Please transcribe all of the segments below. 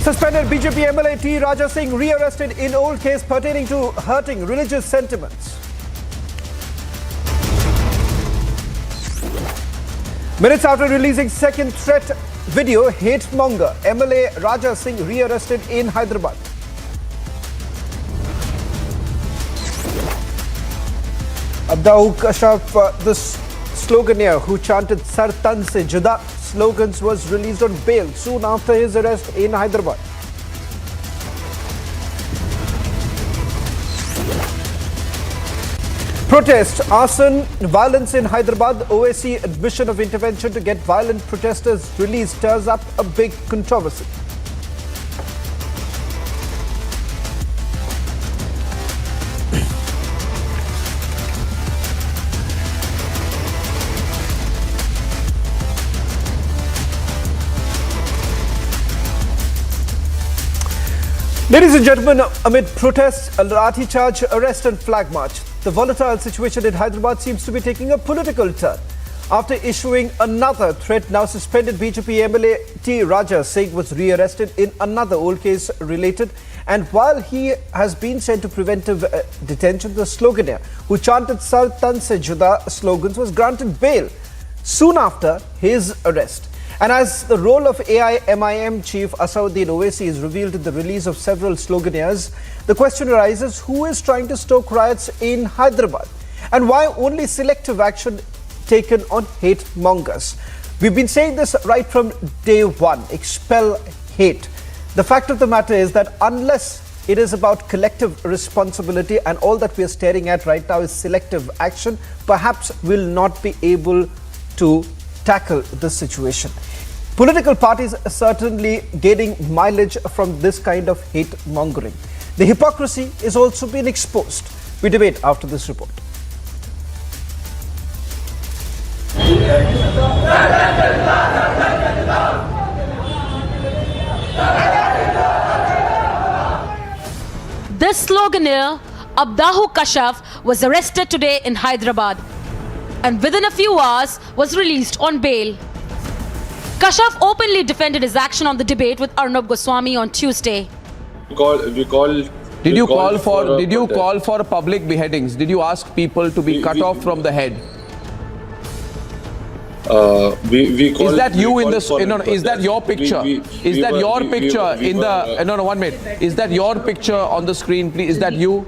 Suspended BJP MLA T. Raja Singh rearrested in old case pertaining to hurting religious sentiments. Minutes after releasing second threat video, hate monger MLA Raja Singh rearrested in Hyderabad. Abdahu Kashaf, the Sloganeer who chanted "Sar Tan Se Juda" slogans, was released on bail soon after his arrest in Hyderabad. Protest, arson, violence in Hyderabad. OAC admission of intervention to get violent protesters released stirs up a big controversy. Ladies and gentlemen, amid protests, a lathi charge, arrest and flag march, the volatile situation in Hyderabad seems to be taking a political turn. After issuing another threat, now suspended BJP MLA T. Raja Singh was rearrested in another old case related. And while he has been sent to preventive detention, the Sloganeer who chanted "Sar Tan Se Juda" slogans was granted bail soon after his arrest. And as the role of AIMIM Chief Asauddin Owaisi is revealed in the release of several Sloganeers, the question arises, who is trying to stoke riots in Hyderabad? And why only selective action taken on hate mongers? We've been saying this right from day one: expel hate. The fact of the matter is that unless it is about collective responsibility and all that we are staring at right now is selective action, perhaps we'll not be able to tackle this situation. Political parties are certainly gaining mileage from this kind of hate mongering. The hypocrisy is also being exposed. We debate after this report. This Sloganeer, Abdahu Kashaf, was arrested today in Hyderabad and within a few hours was released on bail. Kashaf openly defended his action on the debate with Arnab Goswami on Tuesday. Did you call for public beheadings? Did you ask people to be cut off from the head? Is that you in this? Is that your picture? Is that your picture in the? No, 1 minute. Is that your picture on the screen, please? Is that you,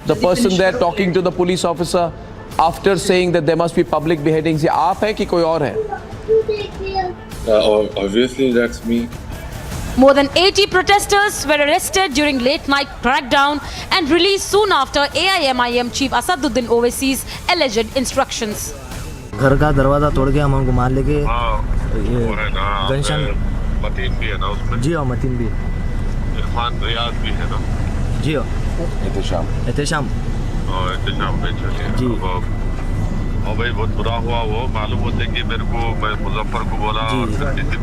the person there talking to the police officer after saying that there must be public beheadings? ये आप है कि कोई और है? Obviously, that's me. More than 80 protesters were arrested during late-night crackdown and released soon after AIMIM Chief Asauddin Owaisi's alleged instructions. घर का दरवाजा तोड़ के हम हमको मार लेके गनशन मतीन भी है ना उसमें। जी हाँ, मतीन भी, इरफान रियाज भी है ना। जी हाँ, एहतेशाम में चलिए जी। और भाई बहुत बुरा हुआ, वो मालूम होते कि मेरे को, मैं मुजफ्फर को बोला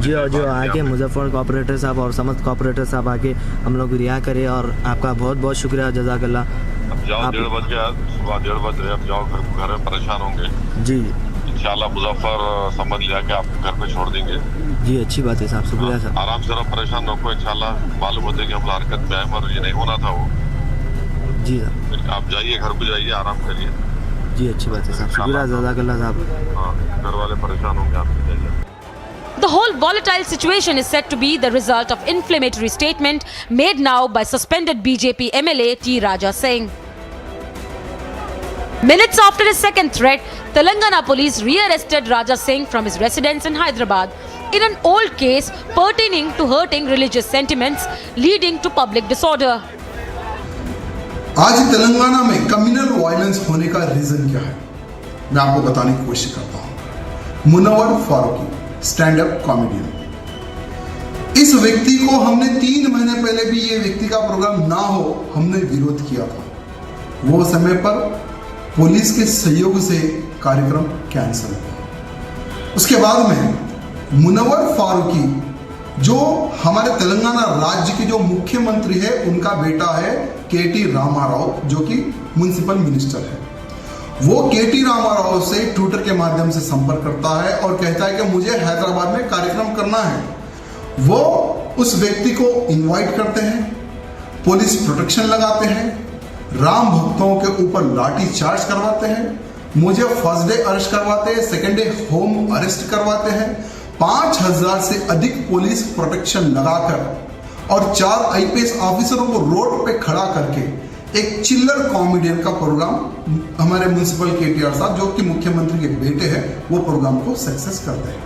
जी जो आके मुजफ्फर कॉपरेटर साहब और समस्त कॉपरेटर साहब आके हम लोग रिहा करे और आपका बहुत बहुत शुक्रिया, जज़ाकल्लाह। अब जाओ, 1:30 बज गया, सुबह 1:30 बज रहे, अब जाओ घर में, परेशान होंगे जी। इंशाल्लाह मुजफ्फर समझ लिया कि आपको घर पे छोड़ देंगे जी। अच्छी बात है साहब, शुक्रिया साहब। आराम से रहो, परेशान रखो, इंशाल्लाह मालूम होते कि हम हरकत में आए मगर ये नहीं होना था वो। जी साहब, आप जाइए, घर को जाइए, आराम करिए जी। अच्छी बात है साहब, शुक्रिया, जज़ाकल्लाह साहब। हाँ, घर वाले परेशान होंगे, आप जाइए। The whole volatile situation is said to be the result of inflammatory statement made now by suspended BJP MLA T. Raja Singh. Minutes after his second threat, Telangana police rearrested Raja Singh from his residence in Hyderabad in an old case pertaining to hurting religious sentiments leading to public disorder. आज तेलंगाना में communal violence होने का reason क्या है, मैं आपको बताने की कोशिश करता हूं। Munawar Faruqui, stand up comedian, इस व्यक्ति को हमने 3 महीने पहले भी ये व्यक्ति का प्रोग्राम ना हो हमने विरोध किया था। वो समय पर पुलिस के सहयोग से कार्यक्रम कैंसिल हुआ। उसके बाद में मुनव्वर फारूकी, जो हमारे तेलंगाना राज्य के जो मुख्यमंत्री है, उनका बेटा है केटी रामाराव, जो कि म्युनिसिपल मिनिस्टर है। वो केटी रामाराव से ट्विटर के माध्यम से संपर्क करता है और कहता है कि मुझे हैदराबाद में कार्यक्रम करना है। वो उस व्यक्ति को इनवाइट करते हैं, पुलिस प्रोटेक्शन लगाते हैं, राम भक्तों के ऊपर लाठी चार्ज करवाते हैं, मुझे फर्स्ट डे अरेस्ट करवाते हैं, सेकेंड डे होम अरेस्ट करवाते हैं, 5000 से अधिक पुलिस प्रोटेक्शन लगाकर और 4 आईपीएस ऑफिसरों को रोड पे खड़ा करके एक चिल्लर कॉमेडियन का प्रोग्राम हमारे म्युनिसिपल केटीआर साहब, जो कि मुख्यमंत्री के बेटे हैं, वो प्रोग्राम को सक्सेस करते हैं।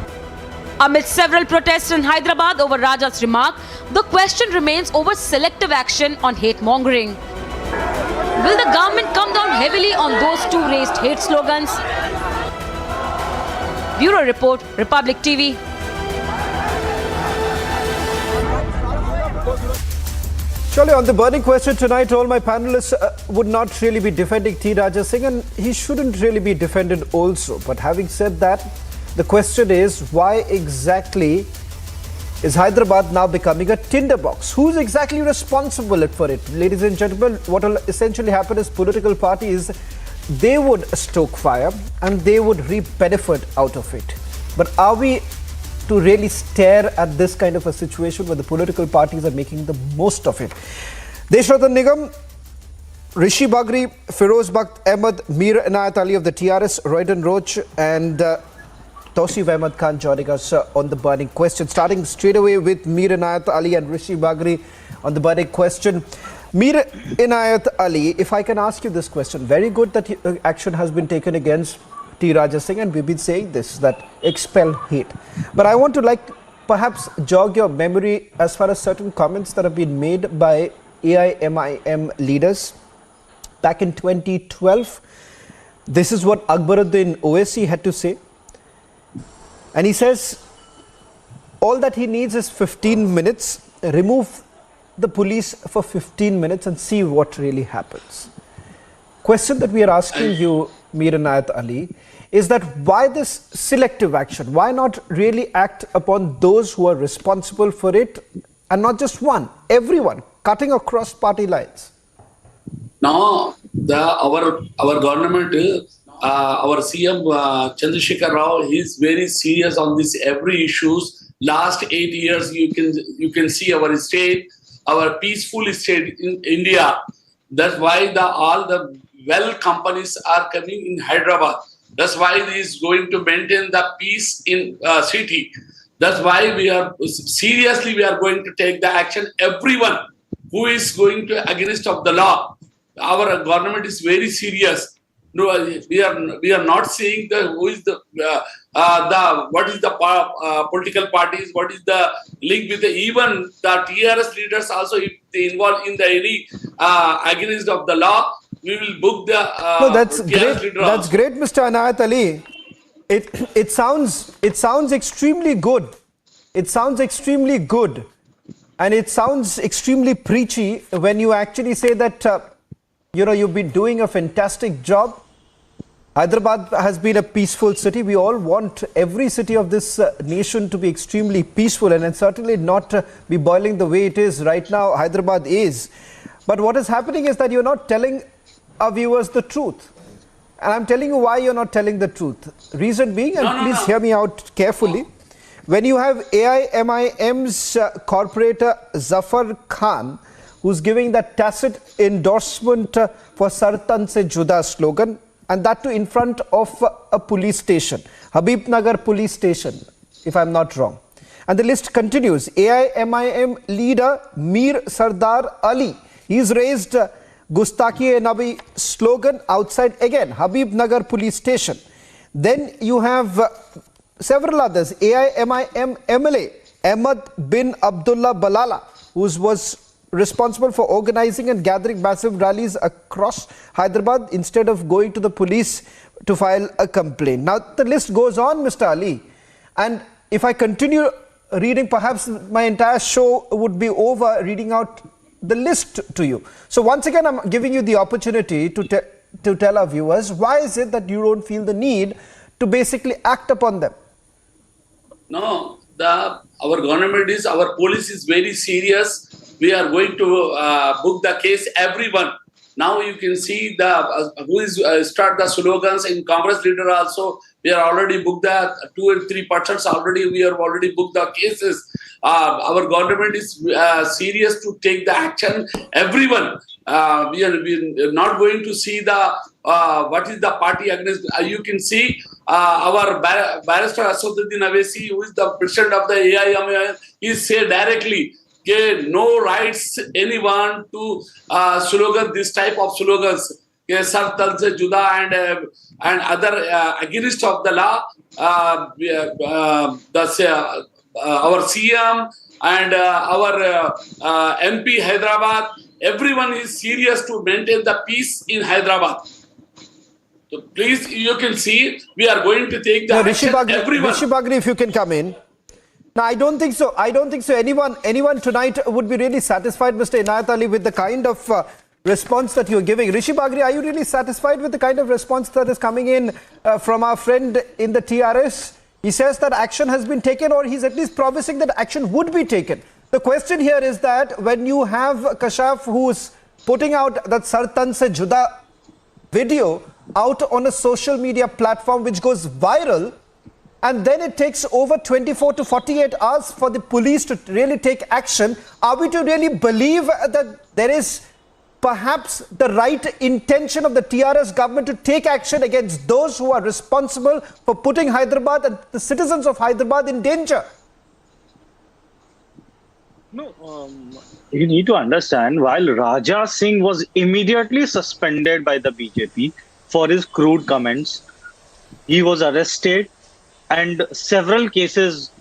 Amid several protests in Hyderabad over Raja's remark, the question remains over selective action on hate mongering. Will the government come down heavily on those two raised hate slogans? Bureau Report, Republic TV. Surely on the burning question tonight, all my panelists would not really be defending T. Raja Singh, and he shouldn't really be defended also. But having said that, the question is, why exactly is Hyderabad now becoming a tinderbox? Who's exactly responsible for it? Ladies and gentlemen, what will essentially happen is political parties, they would stoke fire and they would reap benefit out of it. But are we to really stare at this kind of a situation where the political parties are making the most of it? Deshratan Nigam, Rishi Bagri, Feroz Bakht Ahmed, Mir Inayat Ali of the TRS, Royden Roach and Tausif Ahmed Khan joining us on the burning question. Starting straight away with Mir Inayat Ali and Rishi Bagri on the burning question. Mir Inayat Ali, if I can ask you this question, very good that action has been taken against T. Raja Singh, and we've been saying this, that expel hate. But I want to perhaps jog your memory as far as certain comments that have been made by AIMIM leaders back in 2012. This is what Akbaruddin Owaisi had to say. And he says, all that he needs is 15 minutes, remove the police for 15 minutes and see what really happens. Question that we are asking you, Mir Inayat Ali, is that why this selective action? Why not really act upon those who are responsible for it, and not just one, everyone, cutting across party lines? Now, our government, our CM Chandrasekhar Rao, he is very serious on this every issues. Last 8 years, you can see our state, our peaceful state in India. That's why all the well companies are coming in Hyderabad. That's why he is going to maintain the peace in city. That's why we are going to take the action. Everyone who is going to against of the law, our government is very serious. No, we are not saying who is what is the political parties, what is the link with even the TRS leaders also, if they involved in any against of the law, we will book the no, that's great. That's great, Mr. Inayat Ali. It sounds extremely good. It sounds extremely good, and it sounds extremely preachy when you actually say that you've been doing a fantastic job. Hyderabad has been a peaceful city. We all want every city of this nation to be extremely peaceful, and certainly not be boiling the way it is right now. Hyderabad is. But what is happening is that you're not telling our viewers the truth. And I'm telling you why you're not telling the truth. Reason being, and please hear me out carefully, when you have AIMIM's corporator Zafar Khan, who's giving that tacit endorsement for Sartan Se Juda slogan, and that too in front of a police station, Habib Nagar police station, if I'm not wrong. And the list continues. AIMIM leader Mir Sardar Ali, he's raised Gustaki-e-Nabi slogan outside again, Habib Nagar police station. Then you have several others. AIMIM MLA Ahmed bin Abdullah Balala, who was responsible for organizing and gathering massive rallies across Hyderabad instead of going to the police to file a complaint. Now the list goes on, Mr. Ali, and if I continue reading, perhaps my entire show would be over reading out the list to you. So once again, I'm giving you the opportunity to tell our viewers, why is it that you don't feel the need to basically act upon them? No, our government our police is very serious. We are going to book the case. Everyone Now you can see the who is start the slogans in Congress leader also. We are already booked the 2 and 3% already. We have already booked the cases. Our government is serious to take the action. Everyone, we are not going to see the what is the party against. You can see our barrister Asaduddin Avesi, who is the president of the AIMIM, he said directly, okay, no rights anyone to slogan this type of slogans. Okay, Sar Tal Se Juda and other against of the law. Our CM and our MP Hyderabad, everyone is serious to maintain the peace in Hyderabad. So please, you can see we are going to take the action. Everyone. Rishi Bagri, if you can come in. No, I don't think so. I don't think so. Anyone tonight would be really satisfied, Mr. Inayat Ali, with the kind of response that you're giving. Rishi Bagri, are you really satisfied with the kind of response that is coming in from our friend in the TRS? He says that action has been taken, or he's at least promising that action would be taken. The question here is that when you have Kashaf who's putting out that Sartan Se Juda video out on a social media platform which goes viral, and then it takes over 24 to 48 hours for the police to really take action, are we to really believe that there is perhaps the right intention of the TRS government to take action against those who are responsible for putting Hyderabad and the citizens of Hyderabad in danger? No, you need to understand, while Raja Singh was immediately suspended by the BJP for his crude comments, he was arrested and several cases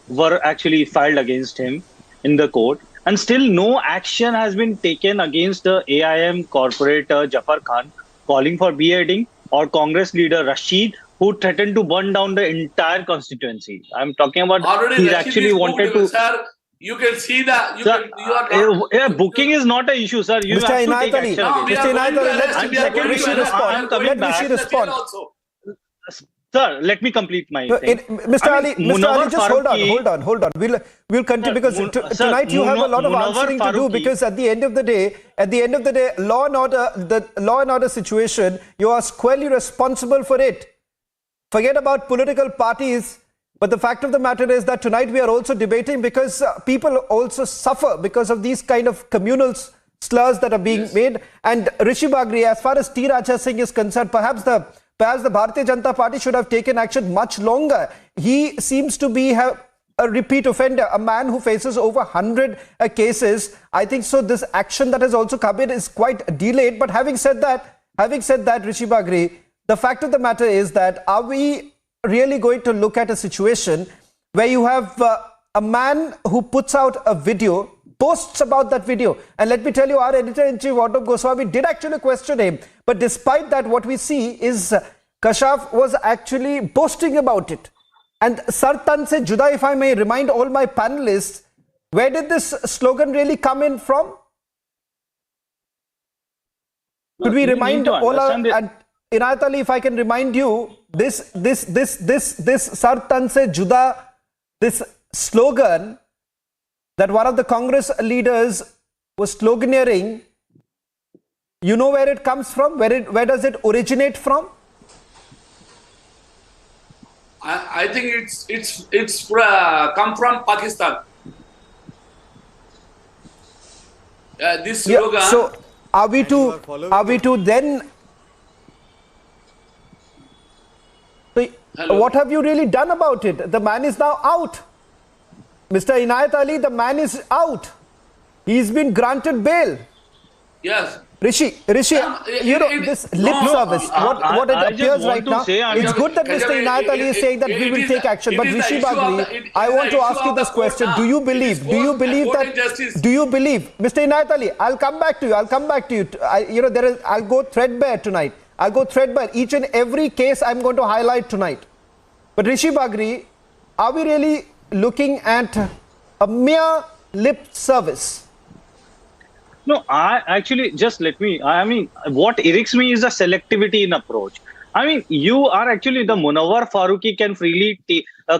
were actually filed against him in the court. And still no action has been taken against the AIM corporator Jafar Khan calling for beheading, or Congress leader Rashid, who threatened to burn down the entire constituency. I'm talking about already he actually wanted to... Sir, you can see that. Booking is not an issue, sir. You Mr. have to Inayat take Ali, action. Mr. Inayat Ali, let Rishi respond. Let Rishi respond. Sir, let me complete my thing. Mr. Ali, just hold on. We'll continue because tonight you have a lot of answering to do, because at the end of the day, law and order situation, you are squarely responsible for it. Forget about political parties, but the fact of the matter is that tonight we are also debating because people also suffer because of these kind of communal slurs that are being made. And Rishi Bagri, as far as T. Raja Singh is concerned, perhaps the Bharatiya Janata Party should have taken action much longer. He seems to be a repeat offender, a man who faces over 100 cases. I think so this action that has also come in is quite delayed. But having said that, Rishi Bagri, the fact of the matter is that are we really going to look at a situation where you have a man who puts out a video, boasts about that video, and let me tell you, our editor-in-chief Auto Goswami did actually question him, but despite that, what we see is Kashaf was actually boasting about it. And Sartan Se Juda, if I may remind all my panelists, where did this slogan really come in from? Could we remind all our, and Inayat Ali, if I can remind you, this Sartan Se Juda, this slogan that one of the Congress leaders was sloganeering, you know where it comes from? Where does it originate from? I think it's come from Pakistan. This slogan. Yeah, so are we to then? So what have you really done about it? The man is now out. Mr. Inayat Ali, the man is out. He's been granted bail. Yes. Rishi, you know, this lip service, what it appears right now, it's good that Mr. Inayat Ali is saying that we will take action, but Rishi Bagri, I want to ask you this question. Do you believe, Mr. Inayat Ali, I'll come back to you. I'll go threadbare tonight. Each and every case I'm going to highlight tonight. But Rishi Bagri, are we really looking at a mere lip service? No, what irrits me is the selectivity in approach. I mean, you are actually the Munawar Farooqi can freely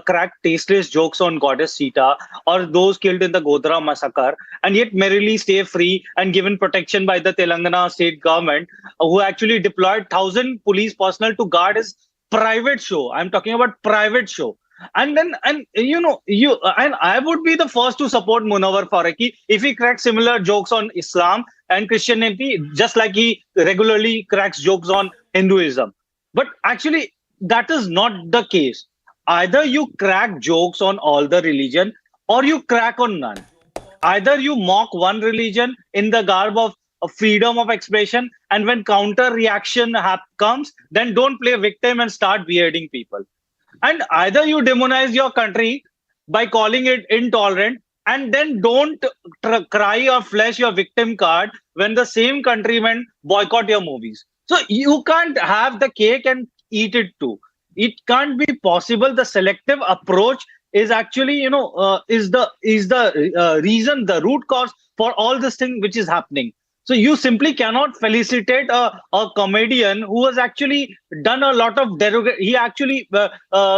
crack tasteless jokes on Goddess Sita or those killed in the Godhra massacre, and yet merrily stay free and given protection by the Telangana state government, who actually deployed 1,000 police personnel to guard his private show. I'm talking about private show. And then, and I would be the first to support Munawar Farooqi if he cracks similar jokes on Islam and Christianity, just like he regularly cracks jokes on Hinduism. But actually, that is not the case. Either you crack jokes on all the religion or you crack on none. Either you mock one religion in the garb of freedom of expression, and when counter reaction comes, then don't play victim and start beheading people. And either you demonize your country by calling it intolerant, and then don't cry or flash your victim card when the same countrymen boycott your movies. So you can't have the cake and eat it too. It can't be possible. The selective approach is actually, is the reason, the root cause for all this thing which is happening. So you simply cannot felicitate a comedian who has actually done a lot of he actually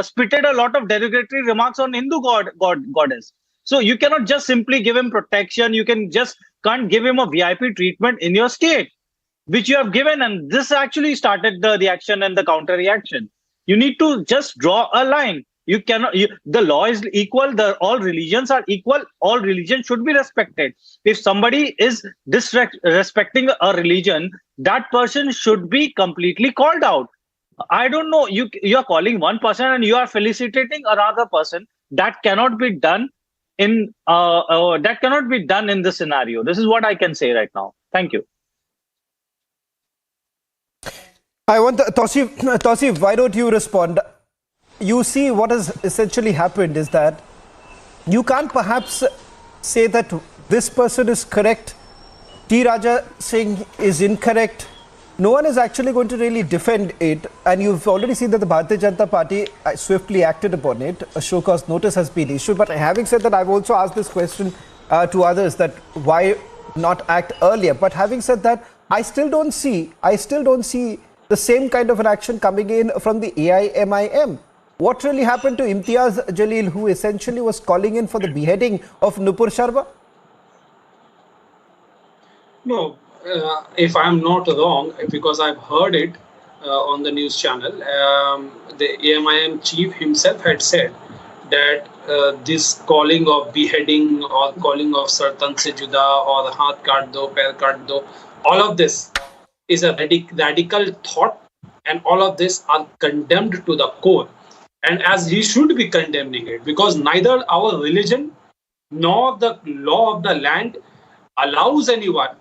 spitted a lot of derogatory remarks on Hindu goddess. So you cannot just simply give him protection. You can't give him a VIP treatment in your state, which you have given, and this actually started the reaction and the counter reaction. You need to just draw a line. You cannot. The law is equal. All religions are equal. All religions should be respected. If somebody is disrespecting a religion, that person should be completely called out. I don't know. You are calling one person and you are felicitating another person. That cannot be done in this scenario. This is what I can say right now. Thank you. I want Tausif, why don't you respond? You see, what has essentially happened is that you can't perhaps say that this person is correct, T. Raja Singh is incorrect. No one is actually going to really defend it, and you've already seen that the Bharatiya Janata Party swiftly acted upon it. A show cause notice has been issued. But having said that, I've also asked this question to others, that why not act earlier. But having said that, I still don't see the same kind of an action coming in from the AIMIM. What really happened to Imtiaz Jalil, who essentially was calling in for the beheading of Nupur Sharma? No, if I'm not wrong, because I've heard it on the news channel, the AIMIM chief himself had said that this calling of beheading or calling of Sartan se juda or haath kaat do, pair kaat do, all of this is a radical thought, and all of this are condemned to the core. And as he should be condemning it, because neither our religion nor the law of the land allows anyone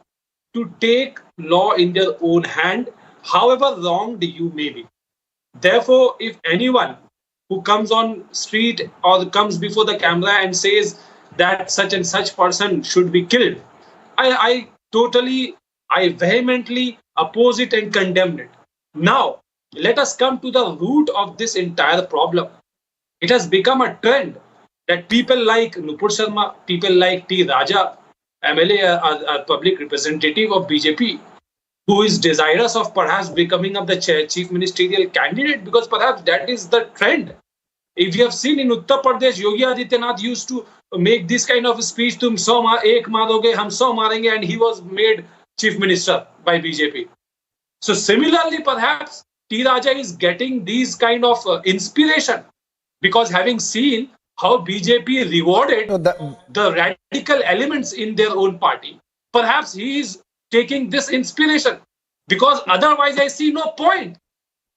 to take law in their own hand, however wronged you may be. Therefore, if anyone who comes on street or comes before the camera and says that such and such person should be killed, I vehemently oppose it and condemn it. Now, let us come to the root of this entire problem. It has become a trend that people like Nupur Sharma, people like T. Raja, MLA, a public representative of BJP, who is desirous of perhaps becoming of the chief ministerial candidate, because perhaps that is the trend. If you have seen in Uttar Pradesh, Yogi Adityanath used to make this kind of speech, tum ek maroge, hum 100 marenge, and he was made chief minister by BJP. So similarly, perhaps T. Raja is getting these kind of inspiration, because having seen how BJP rewarded the radical elements in their own party, perhaps he is taking this inspiration, because otherwise I see no point.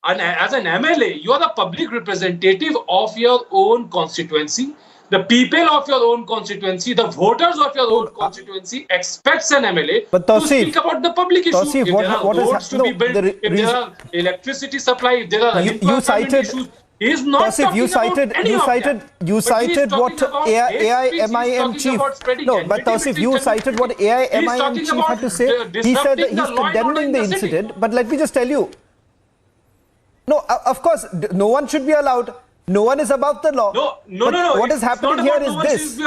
And as an MLA, you are the public representative of your own constituency. The people of your own constituency, the voters of your own constituency expects an MLA to speak about the public issues. If there are roads to be built, if there are electricity supply, if there are unemployment issues, he is not talking about any of that. You cited what AIMIM chief. No, but Tausif, you cited what AIMIM chief had to say. He said that he's condemning the incident. But let me just tell you. No, of course, no one should be allowed. No one is above the law. No. What is happening here is this.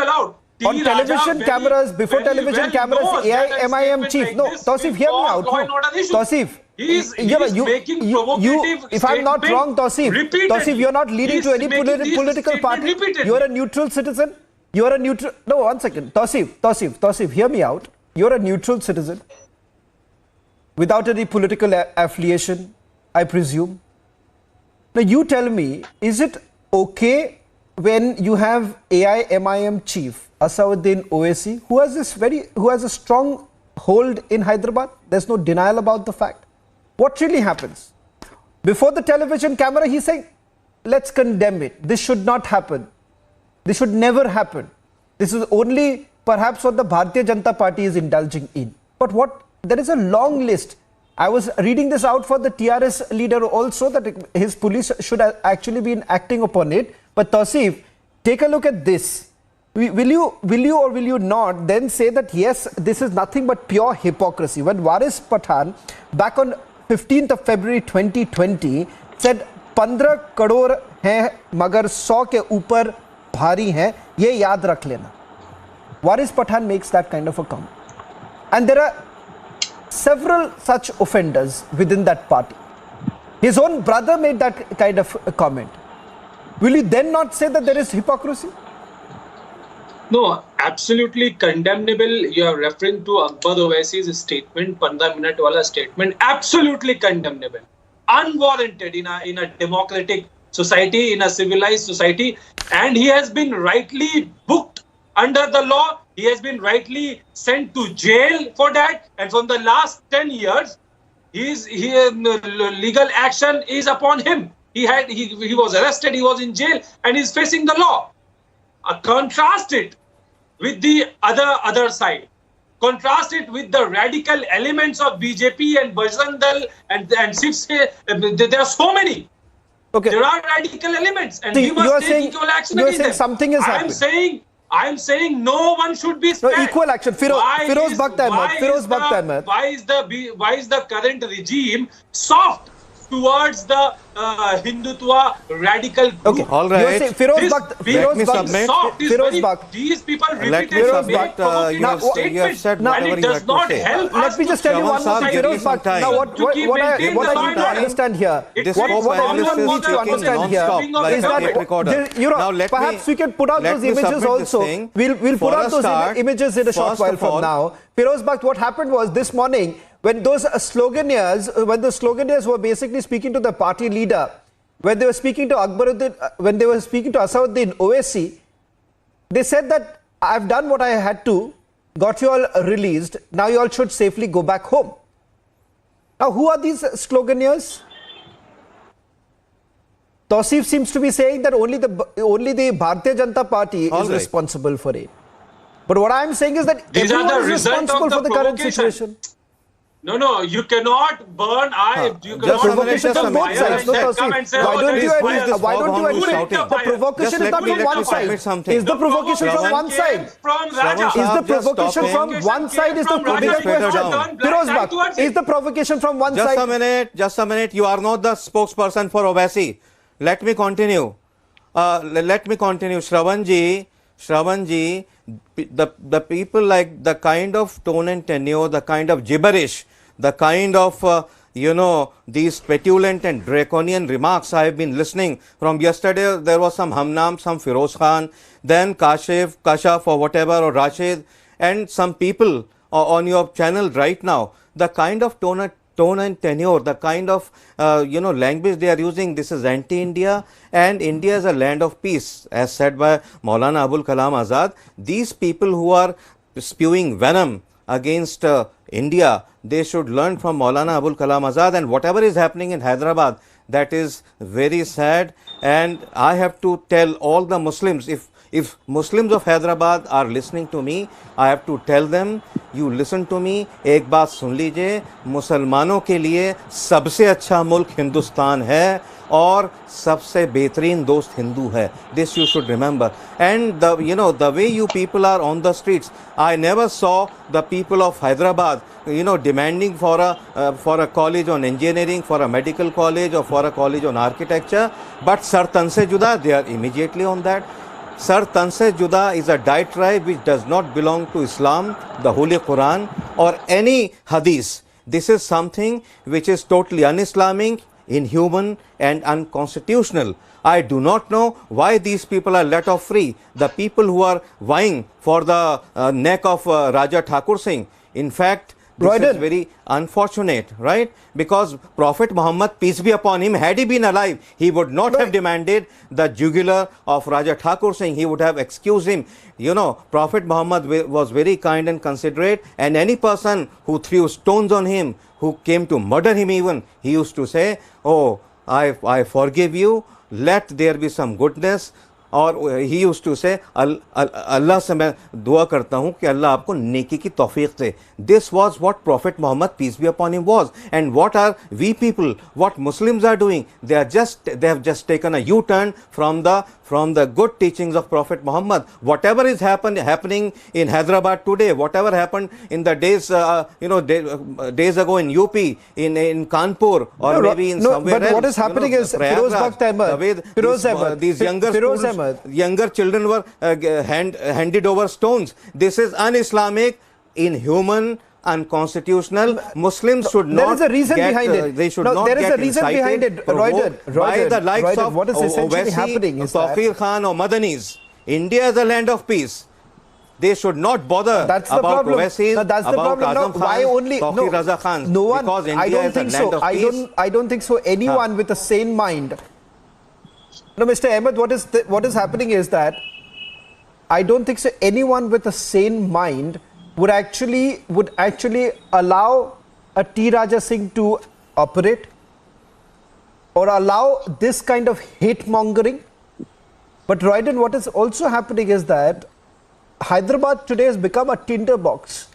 On television cameras, before television cameras, AIMIM chief. No, Tausif, hear me out. Tausif, making provocative if I'm not statement wrong, Tausif, you're not leading to any political party. You're a neutral citizen. You're a neutral. No, one second. Tausif, hear me out. You're a neutral citizen without any political affiliation, I presume. Now, you tell me, is it okay when you have AIMIM chief Asauddin Owaisi, who has a strong hold in Hyderabad? There's no denial about the fact. What really happens? Before the television camera, he's saying, let's condemn it. This should not happen. This should never happen. This is only perhaps what the Bharatiya Janata Party is indulging in. But there is a long list. I was reading this out for the TRS leader also, that his police should actually be acting upon it. But Tausif, take a look at this. Will you or will you not then say that yes, this is nothing but pure hypocrisy? When Waris Pathan, back on 15th of February 2020, said 15 crore hai magar 100 ke upar bhari hai, ye yaad rakh lena. Waris Pathan makes that kind of a comment. And there are several such offenders within that party. His own brother made that kind of a comment. Will you then not say that there is hypocrisy? No, absolutely condemnable. You are referring to Akbar Owaisi's statement, 15-minute wala statement. Absolutely condemnable. Unwarranted in a democratic society, in a civilized society. And he has been rightly booked under the law. He has been rightly sent to jail for that. And from the last 10 years, legal action is upon him. He was arrested, he was in jail, and he's facing the law. Contrast it with the other side. Contrast it with the radical elements of BJP and Bajrang Dal and Shiv. There are so many. Okay. There are radical elements, and we must take equal action against them. Something is happening. I'm saying no one should be spared. No, equal action. Firoz Bakht Ahmed. Why is the current regime soft towards the Hindutva radical group? Okay, all right. Firoz Bakht. These people Let me repeatedly submit. You have said whatever and it does not help us. Let me just tell you one more thing, Firoz Bakht. Now, what I need to understand here, what everyone needs to understand here is that perhaps we can put out those images also. We'll put out those images in a short while from now. Firoz Bakht, what happened was this morning, when those sloganeers were basically speaking to the party leader, when they were speaking to Asauddin Owaisi, they said that I've done what I had to, got you all released, now you all should safely go back home. Now, who are these sloganeers? Tausif seems to be saying that only the Bharatiya Janata Party is responsible for it. But what I'm saying is that these everyone is responsible for the current situation. No, you cannot burn. You cannot provocation from both sides. Why don't you admit the provocation is not from one side? Is the provocation from one side? Is the provocation from one side? Is the bigger question? Firoz Bakht, is the provocation from one side? Just a minute. You are not the spokesperson for Owaisi. Let me continue. Shravanji, the people like the kind of tone and tenure, the kind of gibberish, the kind of, these petulant and draconian remarks I have been listening from yesterday. There was some Hamnam, some Firoz Khan, then Kashaf or whatever, or Rashid, and some people on your channel right now. The kind of tone and tenure, the kind of language they are using, this is anti-India, and India is a land of peace, as said by Maulana Abul Kalam Azad. These people who are spewing venom against India, they should learn from Maulana Abul Kalam Azad. And whatever is happening in Hyderabad, that is very sad. And I have to tell all the Muslims, if Muslims of Hyderabad are listening to me, I have to tell them, you listen to me, एक बात सुन लीजिए, मुसलमानों के लिए सबसे अच्छा मुल्क हिंदुस्तान है और सबसे बेहतरीन दोस्त हिंदू है. This you should remember. And the way you people are on the streets, I never saw the people of Hyderabad demanding for a college on engineering, for a medical college, or for a college on architecture. But Sar Tan Se Juda, they are immediately on that. Sar Tan Se Juda is a diatribe which does not belong to Islam, the Holy Quran, or any hadith. This is something which is totally un-Islamic, inhuman and unconstitutional. I do not know why these people are let off free. The people who are vying for the neck of Raja Thakur Singh. In fact, this is very unfortunate, right? Because Prophet Muhammad, peace be upon him, had he been alive, he would not have demanded the jugular of Raja Thakur Singh. He would have excused him. You know, Prophet Muhammad was very kind and considerate, and any person who threw stones on him, who came to murder him even, he used to say, oh, I forgive you, let there be some goodness. और ही used to से अल्लाह से मैं दुआ करता हूँ कि अल्लाह आपको नेकी की तौफीक दे. This was what prophet Muhammad peace be upon him was. And what are we people, what Muslims are doing, they have just taken a U turn from the good teachings of Prophet Muhammad. Whatever is happening in Hyderabad today, whatever happened in the days days ago in UP, in Kanpur, or maybe in somewhere else. But what is happening is these younger children were handed over stones. This is un-Islamic, inhuman, unconstitutional. Muslims should not. There is a reason behind it. They should not get incited, provoked by the likes of what is essentially happening is Tawqir Khan or Madanis. India is a land of peace. They should not bother about Owaisis, about Azam Khan, Tawqir Raza Khan. No one. Because India is a land of peace. I don't think so. Anyone with a sane mind. No, Mr. Ahmed, what is happening is that I don't think so. Anyone with a sane mind would actually allow a T. Raja Singh to operate or allow this kind of hate mongering. But Royden, what is also happening is that Hyderabad today has become a tinderbox,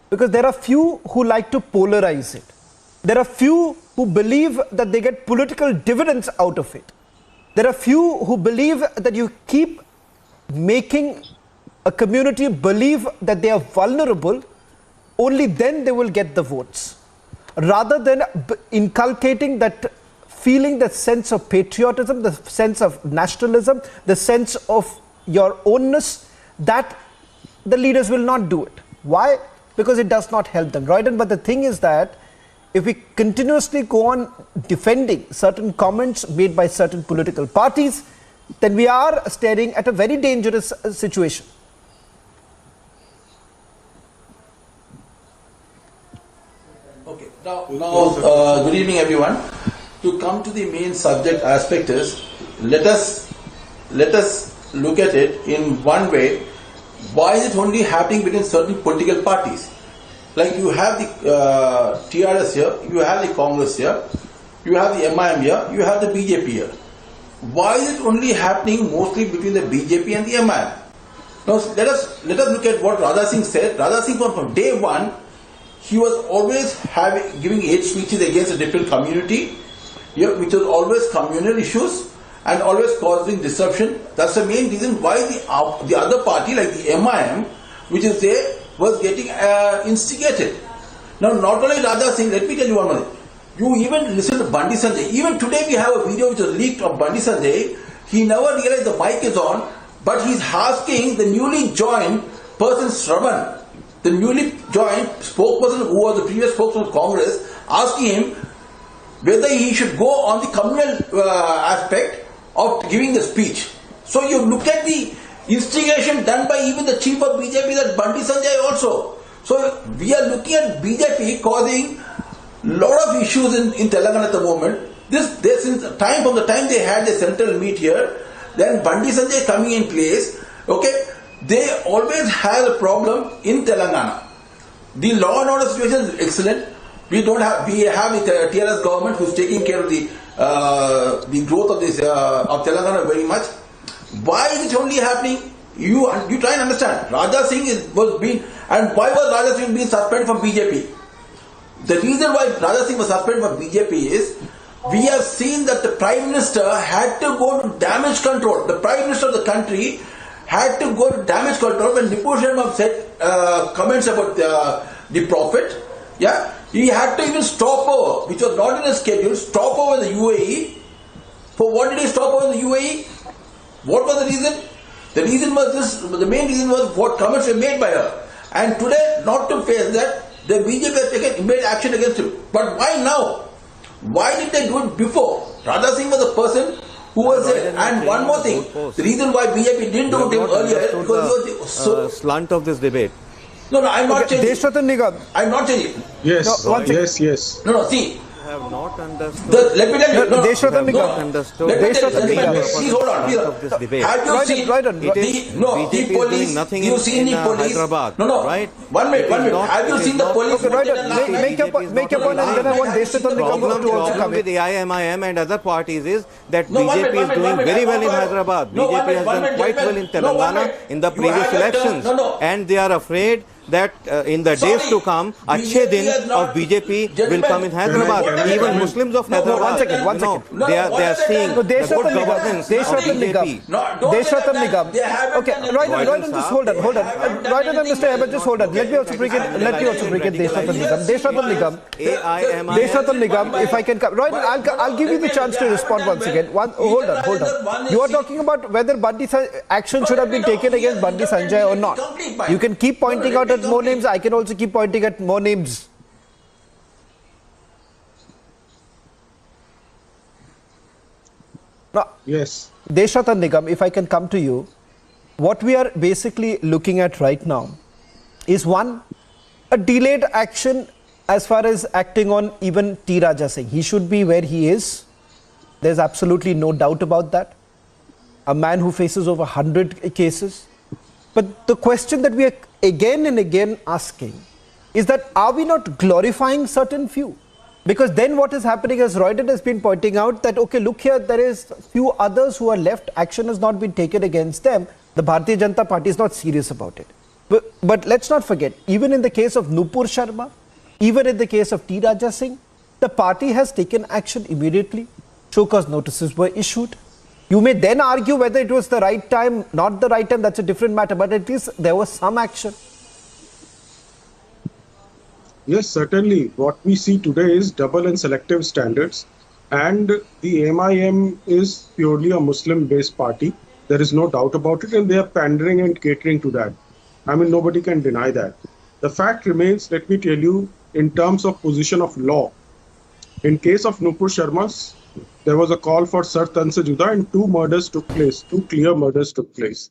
because there are few who like to polarize it. There are few who believe that they get political dividends out of it. There are few who believe that you keep making a community believe that they are vulnerable, only then they will get the votes. Rather than inculcating that feeling, that sense of patriotism, the sense of nationalism, the sense of your ownness, that the leaders will not do it. Why? Because it does not help them. Royden, but the thing is that if we continuously go on defending certain comments made by certain political parties, then we are staring at a very dangerous situation. Okay. Now, good evening, everyone. To come to the main subject aspect is, let us look at it in one way. Why is it only happening between certain political parties? Like you have the TRS here, you have the Congress here, you have the MIM here, you have the BJP here. Why is it only happening mostly between the BJP and the MIM? Now let us look at what Raja Singh said. Raja Singh from day one, he was always giving hate speeches against a different community, which was always communal issues and always causing disruption. That's the main reason why the other party, like the MIM, which is there, was getting instigated. Now, not only Raja Singh, let me tell you one more thing. You even listen to Bandi Sanjay. Even today we have a video which was leaked of Bandi Sanjay. He never realized the mic is on, but he's asking the newly joined person, Shravan, the newly joined spokesperson who was the previous spokesperson of Congress, asking him whether he should go on the communal aspect of giving the speech. So you look at the instigation done by even the chief of BJP, that Bandi Sanjay also. So we are looking at BJP causing a lot of issues in Telangana at the moment. Since from the time they had the central meet here, then Bandi Sanjay coming in place, okay, they always have a problem in Telangana. The law and order situation is excellent. We have the TRS government who's taking care of the growth of this of Telangana very much. Why is it only happening? You try and understand. Raja Singh and why was Raja Singh being suspended from BJP? The reason why Raja Singh was suspended from BJP is, we have seen that the Prime Minister had to go to damage control. The Prime Minister of the country had to go to damage control when Nipur Sharma said comments about the Prophet. Yeah, he had to even stop over, which was not in his schedule, stop over in the UAE. For what did he stop over in the UAE? What was the reason? The reason was this. The main reason was what comments were made by her. And today, not to face that, the BJP has taken immediate action against him. But why now? Why did they do it before? Raja Singh was a person who was there. And one more thing, the reason why BJP didn't do it earlier because he was so slant of this debate. No, I'm not changing. Deshratan Nigam. I'm not changing. Yes, No, yes. No, see. Have not understood. Let me tell you. Deshratan Nigam. Understood. Let me tell Deshratan you. Nigam. See, hold on. Of this debate. Have you Right seen? on, right on. It is The BJP police. is doing nothing You've seen in the police. Hyderabad. No, right? One minute. Have you seen the police? Okay, right on. last night? Make your point and then I want Deshratan Nigam to also Problem come with in. the AIMIM and other parties is that No, one BJP minute, is doing very well in Hyderabad. No, one BJP minute, has one done minute, quite well gentlemen. in No, one Telangana minute. in the You previous have your turn. elections. No. And they are afraid that in the days to come, Achhe din of BJP will come in Hyderabad. Even Muslims of Hyderabad, one second. they are seeing the good Deshratan governance of Nigam. BJP. Deshratan Nigam. Okay, right on, just hold on. Right on, Mr. Ahmed, just hold on. Let me also bring in Deshratan Nigam. Deshratan Nigam, if I can come. Right, I'll give you the chance to respond once again. Hold on. You are talking about whether action should have been taken against Bandi Sanjay or not. You can keep pointing out at more names. I can also keep pointing at more names. Now, Yes. Deshratan Nigam, if I can come to you, what we are basically looking at right now is one, a delayed action as far as acting on even T. Raja Singh. He should be where he is. There's absolutely no doubt about that. A man who faces over 100 cases. But the question that we are again and again asking is that are we not glorifying certain few? Because then what is happening, as Roydon has been pointing out, that okay, look here, there is few others who are left, action has not been taken against them. The Bharatiya Janata Party is not serious about it. But let's not forget, even in the case of Nupur Sharma, even in the case of T. Raja Singh, the party has taken action immediately. Show cause notices were issued. You may then argue whether it was the right time, not the right time, that's a different matter, but at least there was some action. Yes, certainly. What we see today is double and selective standards, and the AIMIM is purely a Muslim-based party. There is no doubt about it, and they are pandering and catering to that. I mean, nobody can deny that. The fact remains, let me tell you, in terms of position of law, in case of Nupur Sharma's, there was a call for Sar Tan Se Juda and two clear murders took place.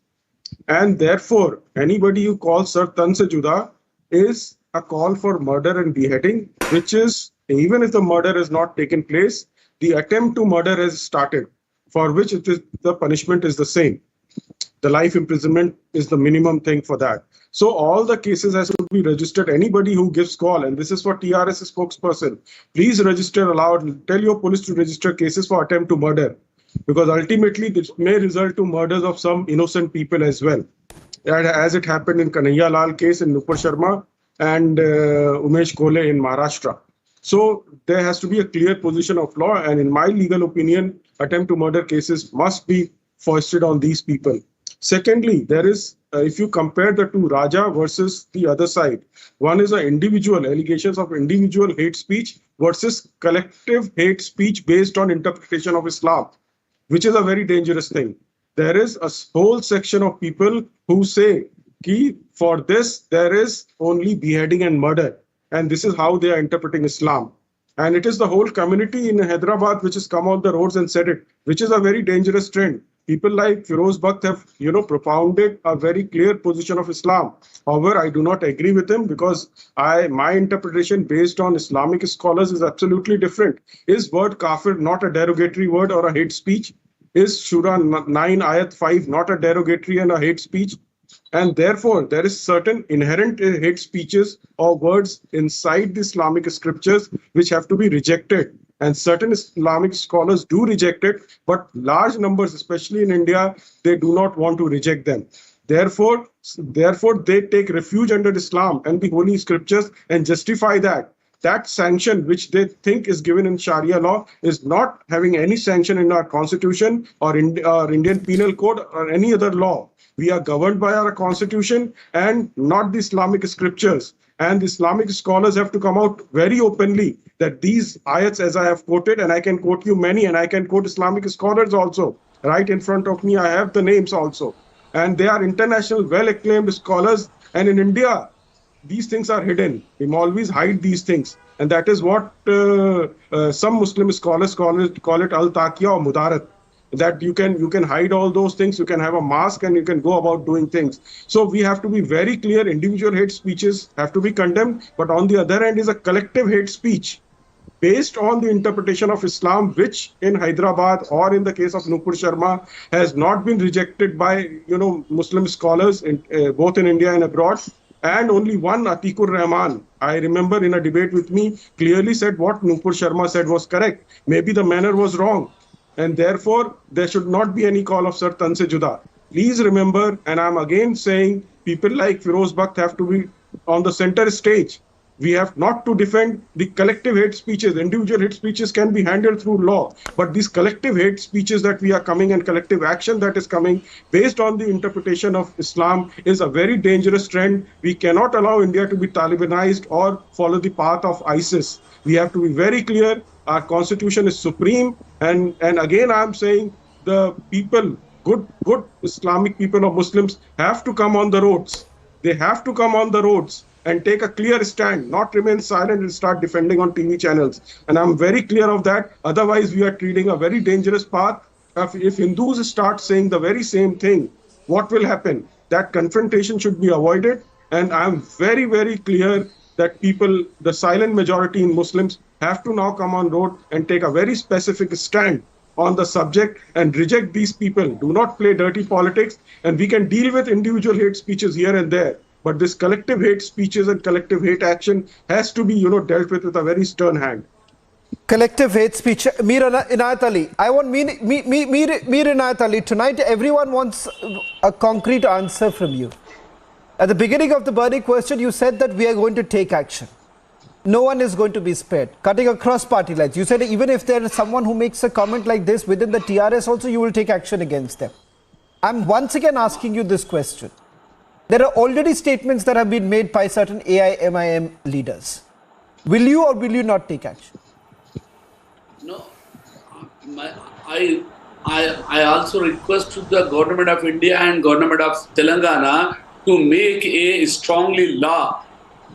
And therefore, anybody who calls Sar Tan Se Juda is a call for murder and beheading, which is, even if the murder has not taken place, the attempt to murder has started, for which the punishment is the same. The life imprisonment is the minimum thing for that. So all the cases has to be registered. Anybody who gives call, and this is for TRS spokesperson, please register aloud. Tell your police to register cases for attempt to murder, because ultimately this may result to murders of some innocent people as well, as it happened in Kanhaiya Lal case in Nupur Sharma and Umesh Kole in Maharashtra. So there has to be a clear position of law, and in my legal opinion, attempt to murder cases must be foisted on these people. Secondly, there is, if you compare the two, Raja versus the other side, one is allegations of individual hate speech versus collective hate speech based on interpretation of Islam, which is a very dangerous thing. There is a whole section of people who say, for this, there is only beheading and murder. And this is how they are interpreting Islam. And it is the whole community in Hyderabad which has come on the roads and said it, which is a very dangerous trend. People like Firoz Bakht have, propounded a very clear position of Islam. However, I do not agree with him, because my interpretation based on Islamic scholars is absolutely different. Is word kafir not a derogatory word or a hate speech? Is Surah 9 Ayat 5 not a derogatory and a hate speech? And therefore, there is certain inherent hate speeches or words inside the Islamic scriptures which have to be rejected. And certain Islamic scholars do reject it, but large numbers, especially in India, they do not want to reject them. Therefore, they take refuge under Islam and the holy scriptures and justify that. That sanction which they think is given in Sharia law is not having any sanction in our constitution or in our Indian Penal Code or any other law. We are governed by our constitution and not the Islamic scriptures. And the Islamic scholars have to come out very openly that these ayats, as I have quoted, and I can quote you many, and I can quote Islamic scholars also. Right in front of me, I have the names also. And they are international, well-acclaimed scholars. And in India, these things are hidden. We always hide these things. And that is what some Muslim scholars call it al-taqiyya or mudarat. That you can hide all those things, you can have a mask and you can go about doing things. So we have to be very clear, individual hate speeches have to be condemned, but on the other hand is a collective hate speech based on the interpretation of Islam, which in Hyderabad or in the case of Nupur Sharma has not been rejected by Muslim scholars both in India and abroad. And only one, Atikur Rahman, I remember in a debate with me, clearly said what Nupur Sharma said was correct. Maybe the manner was wrong. And therefore, there should not be any call of Sir Tan Se Juda. Please remember, and I'm again saying, people like Firoz Bakht have to be on the center stage. We have not to defend the collective hate speeches. Individual hate speeches can be handled through law. But these collective hate speeches that we are coming and collective action that is coming based on the interpretation of Islam is a very dangerous trend. We cannot allow India to be Talibanized or follow the path of ISIS. We have to be very clear. Our constitution is supreme. And again, I'm saying the people, good Islamic people or Muslims have to come on the roads. They have to come on the roads and take a clear stand, not remain silent and start defending on TV channels. And I'm very clear of that. Otherwise, we are treading a very dangerous path. If Hindus start saying the very same thing, what will happen? That confrontation should be avoided. And I'm very, very clear that people, the silent majority in Muslims, have to now come on road and take a very specific stand on the subject and reject these people. Do not play dirty politics. And we can deal with individual hate speeches here and there. But this collective hate speeches and collective hate action has to be, dealt with a very stern hand. Collective hate speech. Mir Inayat Ali. I want Mir Inayat Ali. Tonight, everyone wants a concrete answer from you. At the beginning of the burning question, you said that we are going to take action. No one is going to be spared. Cutting across party lines. You said even if there is someone who makes a comment like this within the TRS also, you will take action against them. I'm once again asking you this question. There are already statements that have been made by certain AIMIM leaders. Will you or will you not take action? No, I also request to the government of India and government of Telangana to make a strongly law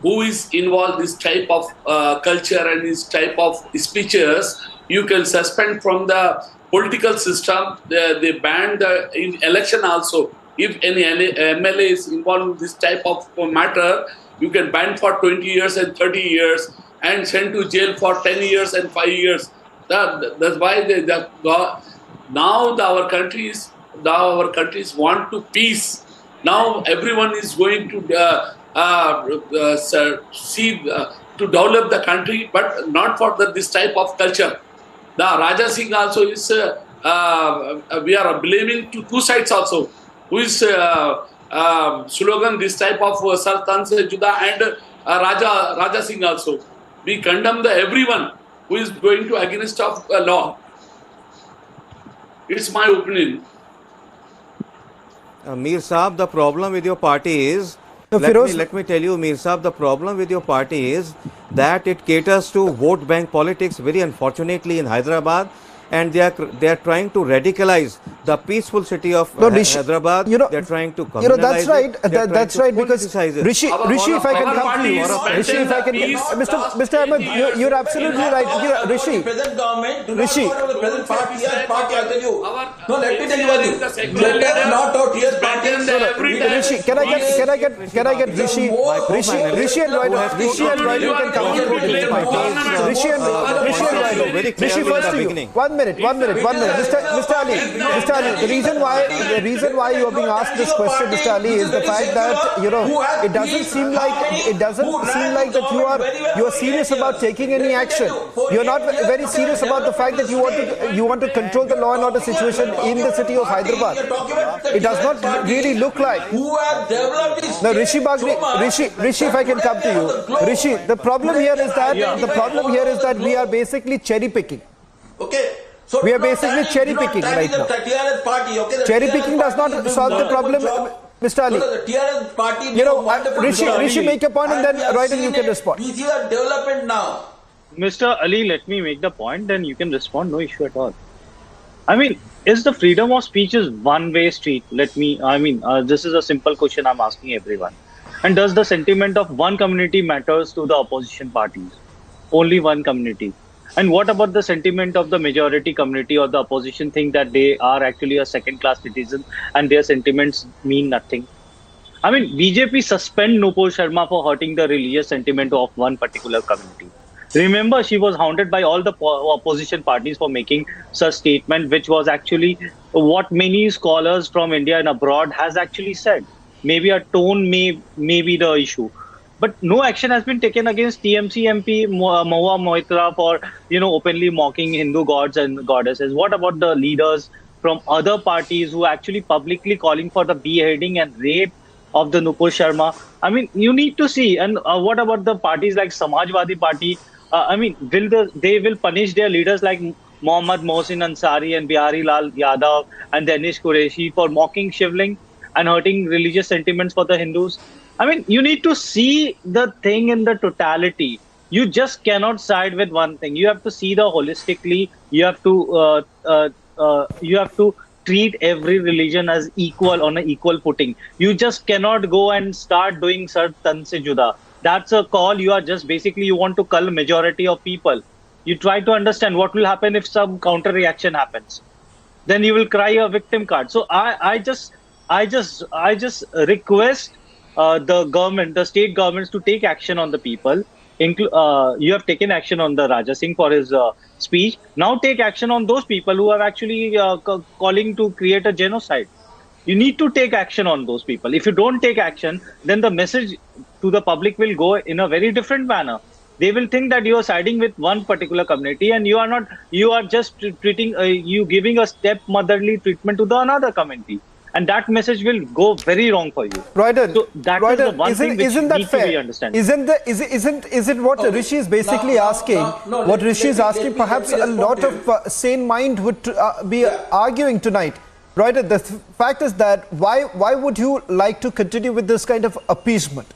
who is involved this type of culture and this type of speeches. You can suspend from the political system. They ban in election also. If any MLA is involved in this type of matter, you can ban for 20 years and 30 years and send to jail for 10 years and 5 years. That's why our countries want to peace. Now everyone is going to to develop the country, but not for this type of culture. The Raja Singh also is. We are blaming to two sides also. Who is slogan this type of Sir Tan Se Juda and Raja Singh also. We condemn everyone who is going to against of law. It's my opinion. Mir Saab, the problem with your party is, let me tell you, Mir Saab, the problem with your party is that it caters to vote bank politics very unfortunately in Hyderabad. And they are trying to radicalize the peaceful city of Hyderabad. They're trying to communalize that's right. That's right, because Rishi, if I can come to you, Rishi, if I can, Mr. Ahmed, you're absolutely right. Rishi, present government do Rishi, not follow the present party. I'll tell you. No, let me tell you one thing. Let us not out here parties. Rishi, can I get Rishi? Rishi and Roy can come on. Rishi first to you. One minute. Mr. Ali, the reason why you are being asked this question, Mr. Ali, is the fact that it doesn't seem like that you are serious about taking any action. You're not very serious about the fact that you want to control the law and order situation in the city of Hyderabad. It does not really look like. Now, Rishi, if I can come to you, Rishi, the problem here is that we are basically cherry picking. Okay. So we are basically cherry picking right now. Cherry picking does not solve the problem, Mr. Ali. The TRS party, Rishi, make a point and then Roy, you can respond. We see a development now. Mr. Ali, let me make the point, then you can respond. No issue at all. I mean, is the freedom of speech is one-way street? This is a simple question I'm asking everyone. And does the sentiment of one community matters to the opposition parties? Only one community. And what about the sentiment of the majority community or the opposition think that they are actually a second-class citizen and their sentiments mean nothing? I mean, BJP suspend Nupur Sharma for hurting the religious sentiment of one particular community. Remember, she was hounded by all the opposition parties for making such statement, which was actually what many scholars from India and abroad has actually said. Maybe a tone may be the issue, but no action has been taken against TMC MP Mahua Moitra for openly mocking Hindu gods and goddesses. What about the leaders from other parties who actually publicly calling for the beheading and rape of the Nupur Sharma? I mean, you need to see. And what about the parties like Samajwadi Party? I mean, they will punish their leaders like Mohammad Mohsin Ansari and Bihari Lal Yadav and Danish Qureshi for mocking Shivling and hurting religious sentiments for the Hindus? I mean, you need to see the thing in the totality. You just cannot side with one thing. You have to see the holistically. You have to treat every religion as equal on an equal footing. You just cannot go and start doing Sar Tan Se Juda. That's a call. You are just basically you want to cull majority of people. You try to understand what will happen if some counter reaction happens. Then you will cry a victim card. So I just request the government, the state governments to take action on the people. You have taken action on the Raja Singh for his speech. Now take action on those people who are actually calling to create a genocide. You need to take action on those people. If you don't take action, then the message to the public will go in a very different manner. They will think that you are siding with one particular community and you are not. You are just treating giving a stepmotherly treatment to the another community. And that message will go very wrong for you. Royden, so that is the one thing which isn't that need fair? to be understood. Isn't what Rishi is basically asking? What Rishi is asking, perhaps a lot of sane mind would be arguing tonight. Royden, the fact is that why would you like to continue with this kind of appeasement?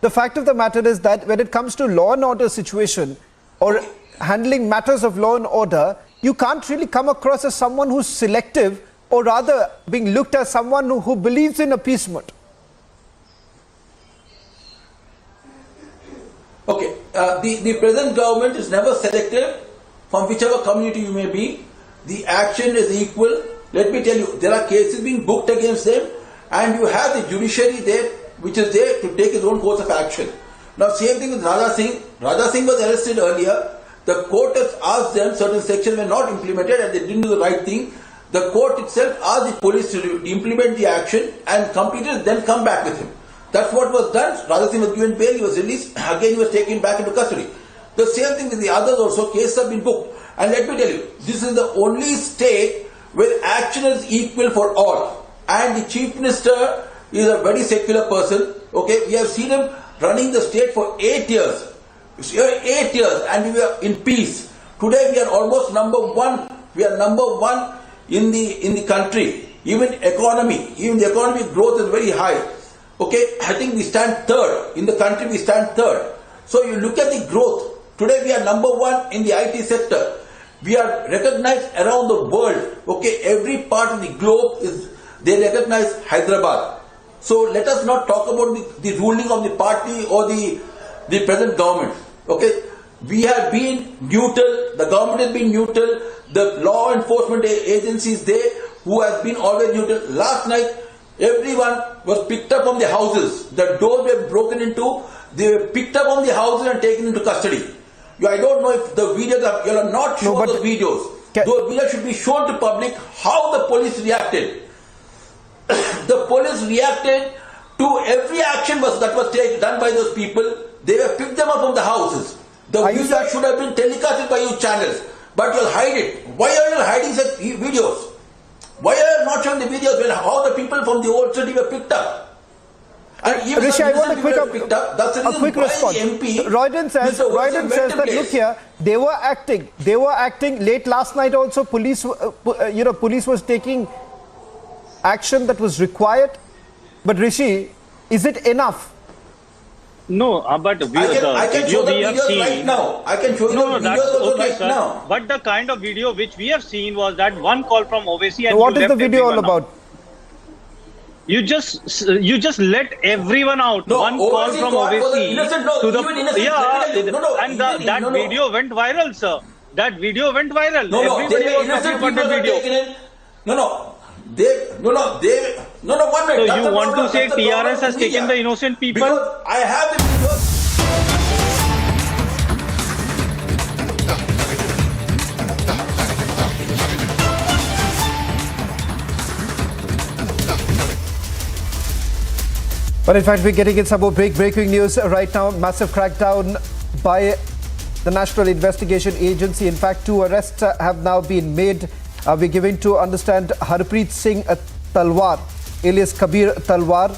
The fact of the matter is that when it comes to law and order situation or handling matters of law and order, you can't really come across as someone who's selective, or rather being looked as someone who believes in appeasement. Okay, the present government is never selective from whichever community you may be. The action is equal. Let me tell you, there are cases being booked against them and you have the judiciary there which is there to take its own course of action. Now same thing with Raja Singh. Raja Singh was arrested earlier. The court has asked them certain sections were not implemented and they didn't do the right thing. The court itself asked the police to implement the action and complete it, then come back with him. That's what was done. Raja Singh was given bail, he was released, again he was taken back into custody. The same thing with the others also, cases have been booked. And let me tell you, this is the only state where action is equal for all. And the Chief Minister is a very secular person. Okay, we have seen him running the state for 8 years. 8 years and we were in peace. Today we are almost number one. We are number one in the country. Even the economy growth is very high. Okay, I think we stand third. In the country we stand third. So you look at the growth. Today we are number one in the IT sector. We are recognized around the world. Okay, every part of the globe they recognize Hyderabad. So let us not talk about the ruling of the party or the present government. Okay, we have been neutral. The government has been neutral. The law enforcement agencies there who has been always neutral. Last night, everyone was picked up from the houses. The doors were broken into. They were picked up from the houses and taken into custody. I don't know if the videos you are not shown those videos. Those videos should be shown to public how the police reacted. The police reacted to every action that was done by those people. They were picked them up from the houses. The videos should have been telecasted by your channels, but you'll hide it. Why are you hiding such videos? Why are you not showing the videos when how the people from the old city were picked up? And even Rishi, I want a quick response. Royden says that look here, they were acting late last night. Also, police was taking action that was required. But Rishi, is it enough? No, but the video we have seen right now. I can show you the videos right now. But the kind of video which we have seen was that one call from Owaisi. And what is the video all about? You just let everyone out. No, One call overseas from court for the OVC innocent, no, to the even innocent that video went viral, sir. That video went viral. No, Everybody they were was talking innocent about people the are video. taken in. One minute. So That's you the want problem. to say That's the problem TRS has with taken media. the innocent people? Because I have the videos. But in fact, we're getting in some more breaking news right now. Massive crackdown by the National Investigation Agency. In fact, 2 arrests have now been made. We're given to understand Harpreet Singh Talwar, alias Kabir Talwar,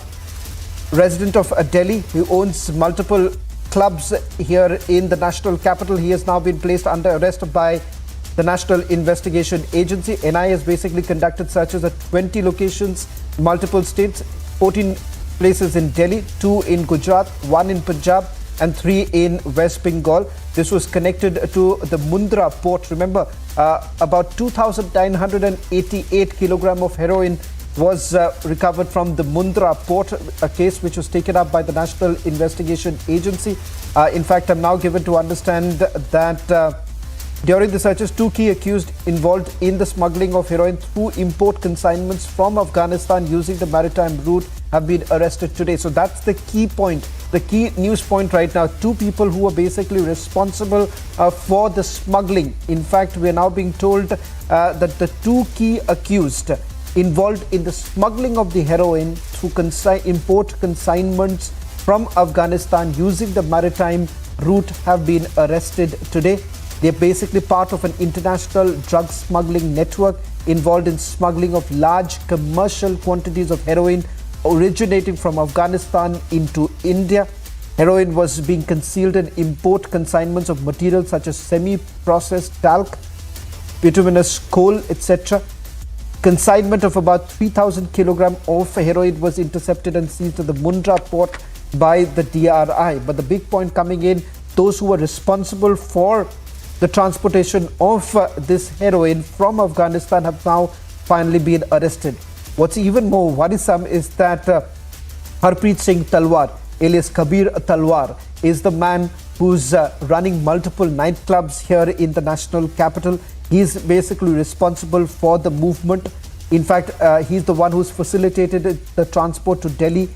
resident of Delhi, who owns multiple clubs here in the national capital. He has now been placed under arrest by the National Investigation Agency. NI has basically conducted searches at 20 locations, multiple states, 14 places in Delhi, 2 in Gujarat, 1 in Punjab and 3 in West Bengal. This was connected to the Mundra port. Remember, about 2,988 kilogram of heroin was recovered from the Mundra port, a case which was taken up by the National Investigation Agency. In fact, I'm now given to understand that during the searches, 2 key accused involved in the smuggling of heroin through import consignments from Afghanistan using the maritime route have been arrested today. So that's the key point, the key news point right now. 2 people who are basically responsible for the smuggling. In fact, we are now being told that the 2 key accused involved in the smuggling of the heroin through import consignments from Afghanistan using the maritime route have been arrested today. They're basically part of an international drug smuggling network involved in smuggling of large commercial quantities of heroin originating from Afghanistan into India. Heroin was being concealed in import consignments of materials such as semi-processed talc, bituminous coal, etc. Consignment of about 3,000 kilogram of heroin was intercepted and seized at the Mundra port by the DRI. But the big point coming in, those who were responsible for the transportation of this heroin from Afghanistan have now finally been arrested. What's even more worrisome is that Harpreet Singh Talwar, alias Kabir Talwar, is the man who's running multiple nightclubs here in the national capital. He's basically responsible for the movement. In fact, he's the one who's facilitated the transport to Delhi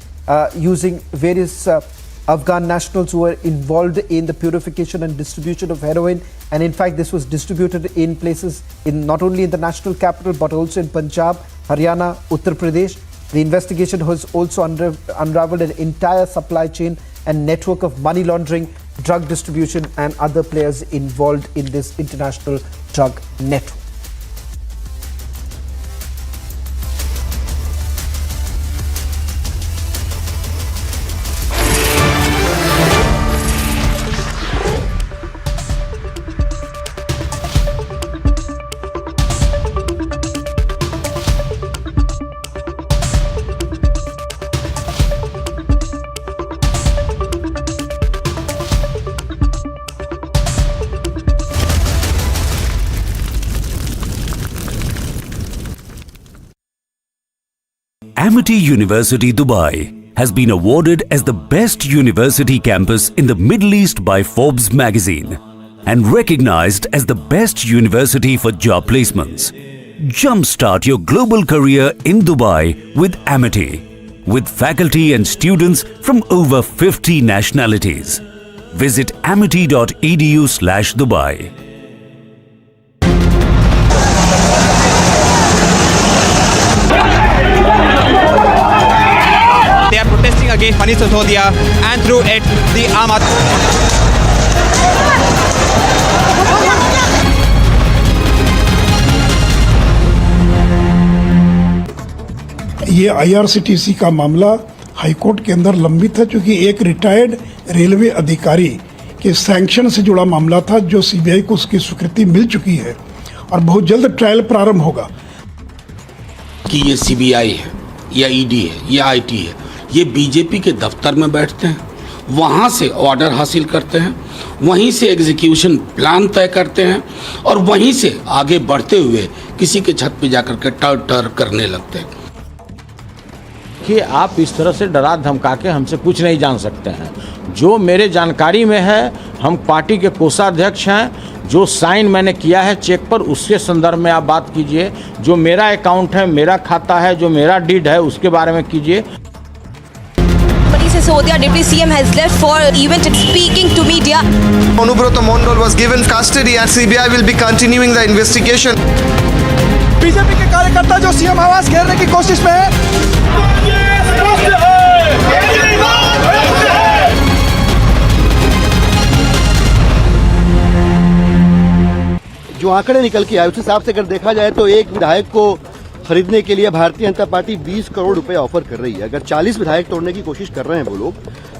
using various Afghan nationals who were involved in the purification and distribution of heroin. And in fact, this was distributed in places in not only in the national capital, but also in Punjab, Haryana, Uttar Pradesh. The investigation has also unraveled an entire supply chain and network of money laundering, drug distribution and other players involved in this international drug network. Amity University Dubai has been awarded as the best university campus in the Middle East by Forbes magazine and recognized as the best university for job placements. Jumpstart your global career in Dubai with Amity, with faculty and students from over 50 nationalities. Visit amity.edu/Dubai. They are protesting against Manish Sisodia and through it the Aam Aadmi. ये IRCTC का मामला high court के अंदर लंबित है, क्योंकि एक retired railway अधिकारी के सैंक्शन से जुड़ा मामला था जो सीबीआई को उसकी स्वीकृति मिल चुकी है और बहुत जल्द ट्रायल प्रारंभ होगा। कि ये सीबीआई है या ईडी है या आईटी है, ये बीजेपी के दफ्तर में बैठते हैं, वहाँ से ऑर्डर हासिल करते हैं, वहीं से एग्जीक्यूशन प्लान तय करते हैं और वहीं से आगे बढ़ते हुए किसी के छत पे जाकर के टर टर करने लगते हैं। कि आप इस तरह से डरा धमका के हमसे कुछ नहीं जान सकते हैं। जो मेरे जानकारी में है, हम पार्टी के कोषाध्यक्ष हैं। जो साइन मैंने किया है चेक पर, उसके संदर्भ में आप बात कीजिए। जो मेरा अकाउंट है, मेरा खाता है, जो मेरा डीड है, उसके बारे में कीजिए। Sisodia, Deputy CM, has left for event speaking to media. Onubroto Mondal was given custody and CBI will be continuing the investigation. BJP के कार्यकर्ता जो सीएम आवास घेरने की कोशिश में है। जो आंकड़े निकल के आए उस हिसाब से अगर देखा जाए तो एक विधायक को खरीदने के लिए भारतीय जनता पार्टी 20 करोड़ रुपए ऑफर कर रही है। अगर 40 विधायक तोड़ने की कोशिश कर रहे हैं वो लोग,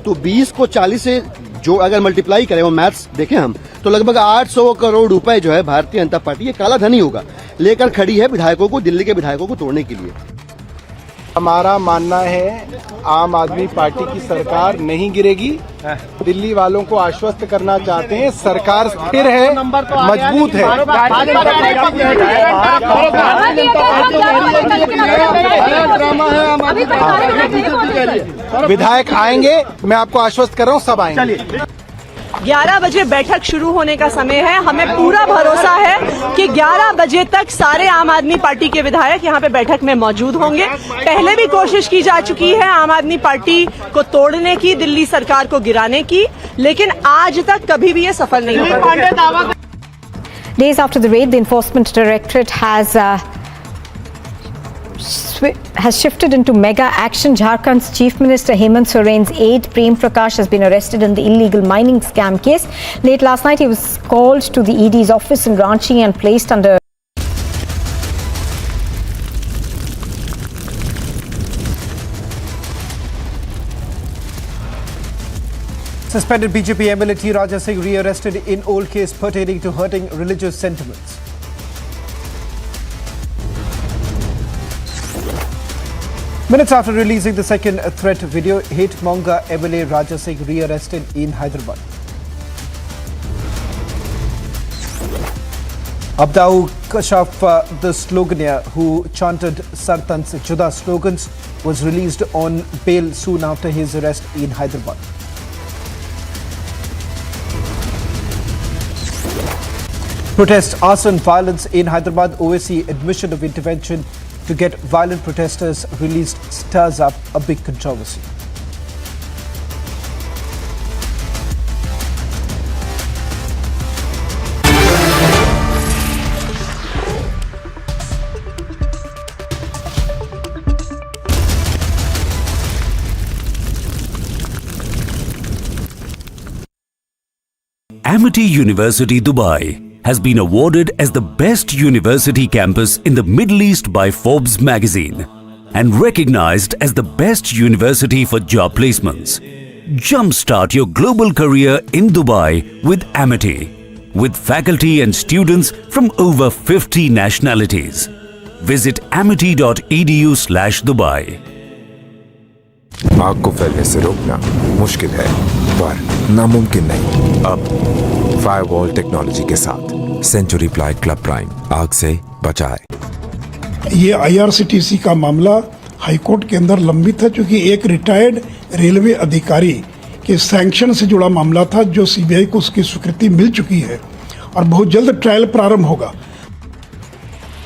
तो 20 को 40 से जो अगर मल्टीप्लाई करें, वो मैथ्स देखें हम, तो लगभग 800 करोड़ रुपए जो है भारतीय जनता पार्टी, ये काला धन ही होगा, लेकर खड़ी है विधायकों को, दिल्ली के विधायकों को तोड़ने के लिए। हमारा मानना है आम आदमी पार्टी की सरकार नहीं गिरेगी। दिल्ली वालों को आश्वस्त करना चाहते हैं, सरकार स्थिर है, मजबूत है। विधायक आएंगे, मैं आपको आश्वस्त कर रहा हूँ, सब आएंगे। 11 बजे बैठक शुरू होने का समय है। हमें पूरा भरोसा है कि 11 बजे तक सारे आम आदमी पार्टी के विधायक यहाँ पे बैठक में मौजूद होंगे। पहले भी कोशिश की जा चुकी है आम आदमी पार्टी को तोड़ने की, दिल्ली सरकार को गिराने की, लेकिन आज तक कभी भी ये सफल नहीं हुआ। Days after the raid, the Enforcement Directorate has shifted into mega action. Jharkhand's Chief Minister Hemant Soren's aide Prem Prakash has been arrested in the illegal mining scam case. Late last night, he was called to the ED's office in Ranchi and placed under Suspended BJP MLA T. Raja Singh rearrested in old case pertaining to hurting religious sentiments. Minutes after releasing the second threat video, hate monger MLA Raja Singh rearrested in Hyderabad. Abdahu Kashaf, the Sloganeer who chanted Sartan's Juda slogans, was released on bail soon after his arrest in Hyderabad. Protest, arson, violence in Hyderabad. OAC admission of intervention to get violent protesters released stirs up a big controversy. Amity University Dubai has been awarded as the best university campus in the Middle East by Forbes magazine and recognized as the best university for job placements. Jumpstart your global career in Dubai with Amity, with faculty and students from over 50 nationalities. Visit amity.edu/Dubai. आग को फैलने से रोकना मुश्किल है पर नामुमकिन नहीं। अब फायरवॉल टेक्नोलॉजी के साथ सेंचुरी प्लाई क्लब प्राइम आग से बचाए। ये IRCTC का मामला हाईकोर्ट के अंदर लंबित है, क्योंकि एक रिटायर्ड रेलवे अधिकारी के सैंक्शन से जुड़ा मामला था, जो CBI को उसकी स्वीकृति मिल चुकी है और बहुत जल्द ट्रायल प्रारंभ होगा।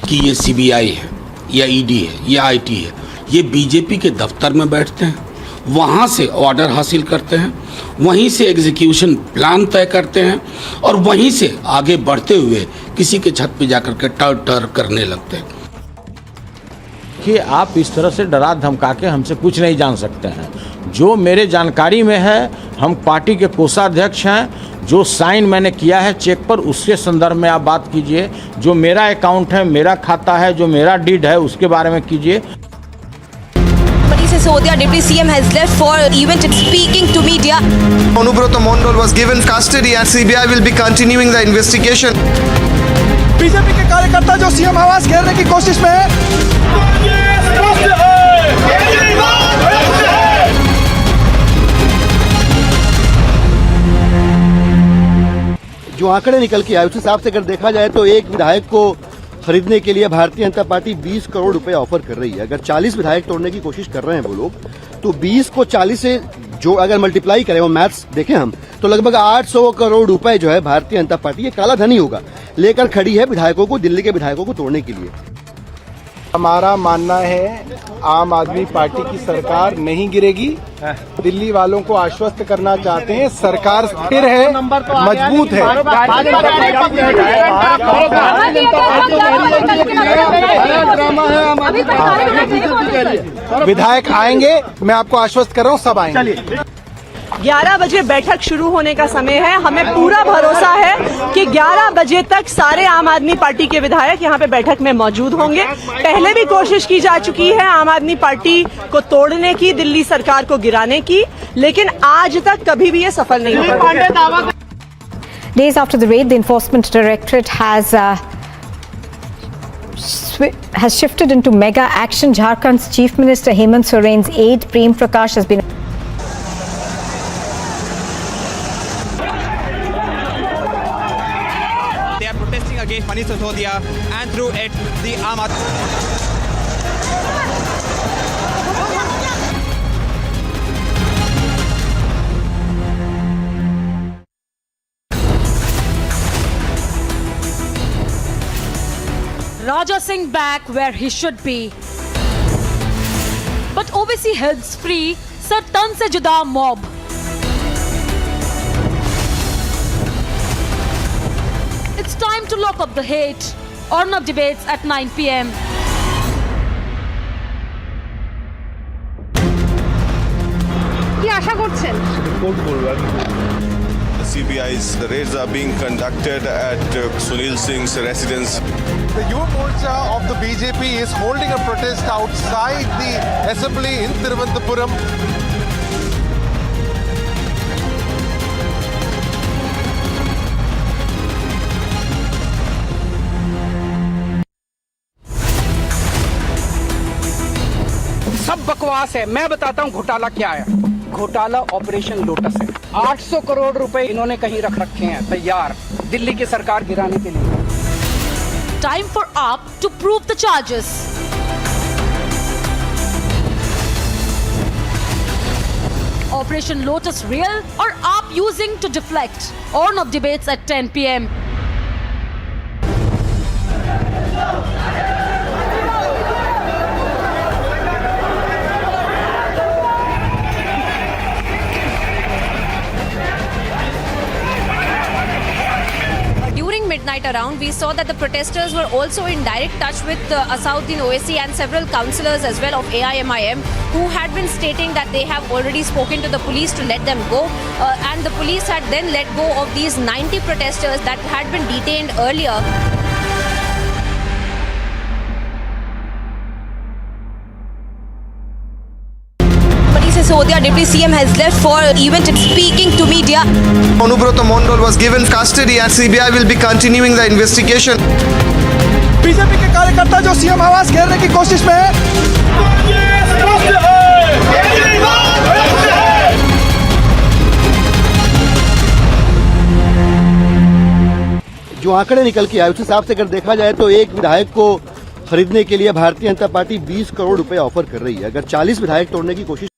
कि ये CBI है या ED है या IT है, ये बीजेपी के दफ्तर में बैठते हैं, वहाँ से ऑर्डर हासिल करते हैं, वहीं से एग्जीक्यूशन प्लान तय करते हैं और वहीं से आगे बढ़ते हुए किसी के छत पे जाकर के टर करने लगते हैं। कि आप इस तरह से डरा धमका के हमसे कुछ नहीं जान सकते हैं। जो मेरे जानकारी में है, हम पार्टी के कोषाध्यक्ष हैं। जो साइन मैंने किया है चेक पर, उसके संदर्भ में आप बात कीजिए। जो मेरा अकाउंट है, मेरा खाता है, जो मेरा डीड है, उसके बारे में कीजिए। Sisodia, Deputy CM, has left for event speaking to media. Onubroto Mondal was given custody and CBI will be continuing the investigation. BJP के कार्यकर्ता जो सीएम आवास घेरने की कोशिश में है। जो आंकड़े निकल के आए उस हिसाब से अगर देखा जाए तो एक विधायक को खरीदने के लिए भारतीय जनता पार्टी 20 करोड़ रुपए ऑफर कर रही है। अगर 40 विधायक तोड़ने की कोशिश कर रहे हैं वो लोग, तो 20 को 40 से जो अगर मल्टीप्लाई करें, वो मैथ्स देखें हम, तो लगभग 800 करोड़ रुपए जो है भारतीय जनता पार्टी, ये काला धन ही होगा, लेकर खड़ी है विधायकों को, दिल्ली के विधायकों को तोड़ने के लिए। हमारा मानना है आम आदमी पार्टी की सरकार नहीं गिरेगी। दिल्ली वालों को आश्वस्त करना चाहते हैं, सरकार स्थिर है, मजबूत है। विधायक आएंगे, मैं आपको आश्वस्त कर रहा हूँ, सब आएंगे। 11 बजे बैठक शुरू होने का समय है। हमें पूरा भरोसा है कि 11 बजे तक सारे आम आदमी पार्टी के विधायक यहाँ पे बैठक में मौजूद होंगे। पहले भी कोशिश की जा चुकी है आम आदमी पार्टी को तोड़ने की, दिल्ली सरकार को गिराने की, लेकिन आज तक कभी भी ये सफल नहीं हुआ। Days after the raid, the Enforcement Directorate has shifted into mega action. Jharkhand's Chief Minister Hemant Soren's aide Prem Prakash has been against Manish Sisodia and through it the Aam Raja Singh back where he should be. But OBC heads free, Sir Tan se juda mob. It's time to lock up the hate. Ornav debates at 9 p.m. কি আশা করছেন? The CBI's raids are being conducted at Sunil Singh's residence. The Yuva Morcha of the BJP is holding a protest outside the assembly in Thiruvananthapuram. सब बकवास है। मैं बताता हूँ घोटाला क्या है। घोटाला ऑपरेशन लोटस है। 800 करोड़ रुपए इन्होंने कहीं रख रखे हैं तैयार दिल्ली की सरकार गिराने के लिए। Time for AAP to prove the charges. Operation Lotus real or AAP using to deflect? Ornav debates at 10 p.m. Midnight around, we saw that the protesters were also in direct touch with Asauddin Owaisi and several councillors as well of AIMIM, who had been stating that they have already spoken to the police to let them go, and the police had then let go of these 90 protesters that had been detained earlier. Sisodia, Deputy CM, has left for event speaking to media. Anubroto Mondal was given custody and CBI will be continuing the investigation. BJP के कार्यकर्ता जो CM आवास घेरने की कोशिश में है, जो आंकड़े निकल के आए उस हिसाब से अगर देखा जाए तो एक विधायक को खरीदने के लिए भारतीय जनता पार्टी 20 करोड़ रुपए ऑफर कर रही है। अगर 40 विधायक तोड़ने की कोशिश